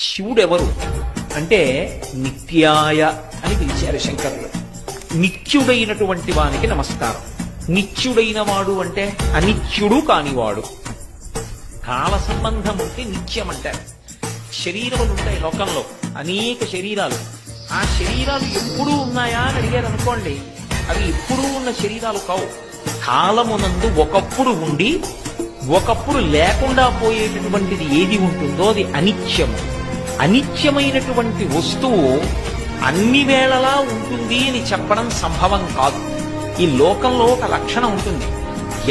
శివుడెవరు అంటే నిత్యాయ అని పిలిచారు శంకరులు. నిత్యుడైనటువంటి వానికి నమస్కారం. నిత్యుడైన వాడు అంటే అనిత్యుడు కానివాడు. కాల సంబంధం ఉంటే నిత్యం అంటారు. శరీరములు ఉంటాయి లోకంలో, అనేక శరీరాలు. ఆ శరీరాలు ఎప్పుడూ ఉన్నాయా అని అడిగారు అనుకోండి, అవి ఎప్పుడూ ఉన్న శరీరాలు కావు. కాలమునందు ఒకప్పుడు ఉండి ఒకప్పుడు లేకుండా పోయేటటువంటిది ఏది ఉంటుందో అది అనిత్యము. అనిత్యమైనటువంటి వస్తువు అన్ని వేళలా ఉంటుంది అని చెప్పడం సంభవం కాదు. ఈ లోకంలో ఒక లక్షణం ఉంటుంది,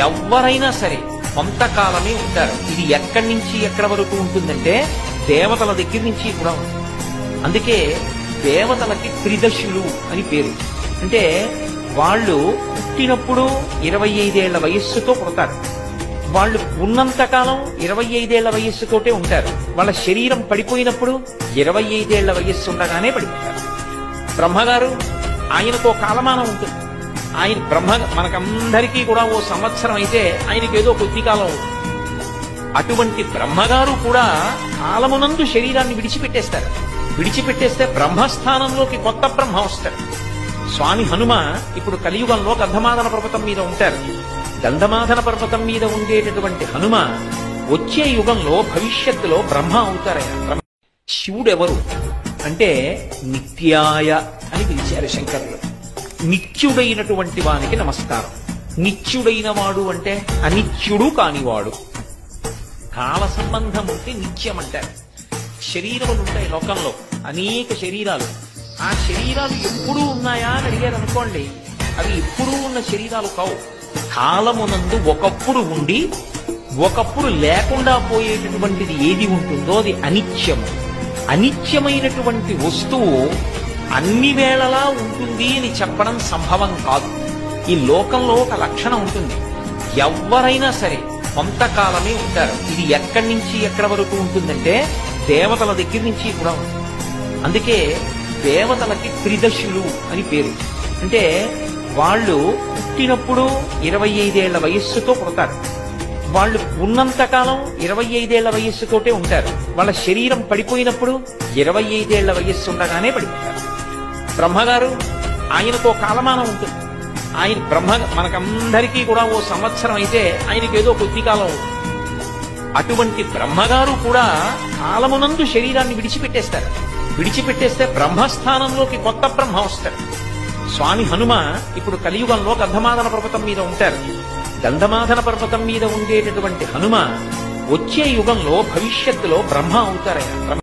ఎవరైనా సరే కొంతకాలమే ఉంటారు. ఇది ఎక్కడి నుంచి ఎక్కడి వరకు ఉంటుందంటే దేవతల దగ్గర నుంచి కూడా ఉంటుంది. అందుకే దేవతలకి త్రిదశులు అని పేరు. అంటే వాళ్ళు పుట్టినప్పుడు 25 ఏళ్ల వయస్సుతో పుడతారు. వాళ్ళు ఉన్నంతకాలం 25 ఏళ్ల వయస్సుతోటే ఉంటారు. వాళ్ళ శరీరం పడిపోయినప్పుడు 25 ఏళ్ల వయస్సు ఉండగానే పడిపోతారు. బ్రహ్మగారు ఆయనకో కాలమానం ఉంటుంది. ఆయన బ్రహ్మ మనకందరికీ కూడా ఓ సంవత్సరం అయితే ఆయనకి ఏదో కొద్ది కాలం ఉంటుంది. అటువంటి బ్రహ్మగారు కూడా కాలమునందు శరీరాన్ని విడిచిపెట్టేస్తారు. విడిచిపెట్టేస్తే బ్రహ్మస్థానంలోకి కొత్త బ్రహ్మ వస్తాడు. స్వామి హనుమ ఇప్పుడు కలియుగంలో గంధమాదన పర్వతం మీద ఉంటారు. గంధమాదన పర్వతం మీద ఉండేటటువంటి హనుమ వచ్చే యుగంలో భవిష్యత్తులో బ్రహ్మ అవుతారయ్యా. శివుడెవరు అంటే నిత్యాయ అని పిలిచారు శంకరులు. నిత్యుడైనటువంటి వానికి నమస్కారం. నిత్యుడైన వాడు అంటే అనిత్యుడు కానివాడు. కాల సంబంధం ఉంటే నిత్యం అంటారు. శరీరములు ఉంటాయి లోకంలో, అనేక శరీరాలు. ఆ శరీరాలు ఎప్పుడూ ఉన్నాయా అని అడిగారు అనుకోండి, అవి ఎప్పుడూ ఉన్న శరీరాలు కావు. కాలమునందు ఒకప్పుడు ఉండి ఒకప్పుడు లేకుండా పోయేటటువంటిది ఏది ఉంటుందో అది అనిత్యము. అనిత్యమైనటువంటి వస్తువు అన్ని వేళలా ఉంటుంది అని చెప్పడం సంభవం కాదు. ఈ లోకంలో ఒక లక్షణం ఉంటుంది, ఎవరైనా సరే కొంతకాలమే ఉంటారు. ఇది ఎక్కడి నుంచి ఎక్కడి వరకు ఉంటుందంటే దేవతల దగ్గర నుంచి కూడా ఉంటుంది. అందుకే దేవతలకి త్రిదశులు అని పేరు. అంటే వాళ్ళు పుట్టినప్పుడు 25 ఏళ్ల వయస్సుతో పుడతారు. వాళ్ళు ఉన్నంతకాలం 25 ఏళ్ల వయస్సుతోటే ఉంటారు. వాళ్ళ శరీరం పడిపోయినప్పుడు 25 ఏళ్ల వయస్సు ఉండగానే పడిపోతారు. బ్రహ్మగారు ఆయనకో కాలమానం ఉంటుంది. ఆయన బ్రహ్మ మనకందరికీ కూడా ఓ సంవత్సరం అయితే ఆయనకి ఏదో కొద్ది కాలం ఉంటుంది. అటువంటి బ్రహ్మగారు కూడా కాలమునందు శరీరాన్ని విడిచిపెట్టేస్తారు. విడిచిపెట్టేస్తే బ్రహ్మస్థానంలోకి కొత్త బ్రహ్మ వస్తాడు. స్వామి హనుమ ఇప్పుడు కలియుగంలో గంధమాదన పర్వతం మీద ఉంటారు. గంధమాదన పర్వతం మీద ఉండేటటువంటి హనుమ వచ్చే యుగంలో భవిష్యత్తులో బ్రహ్మ అవుతారయ్యా.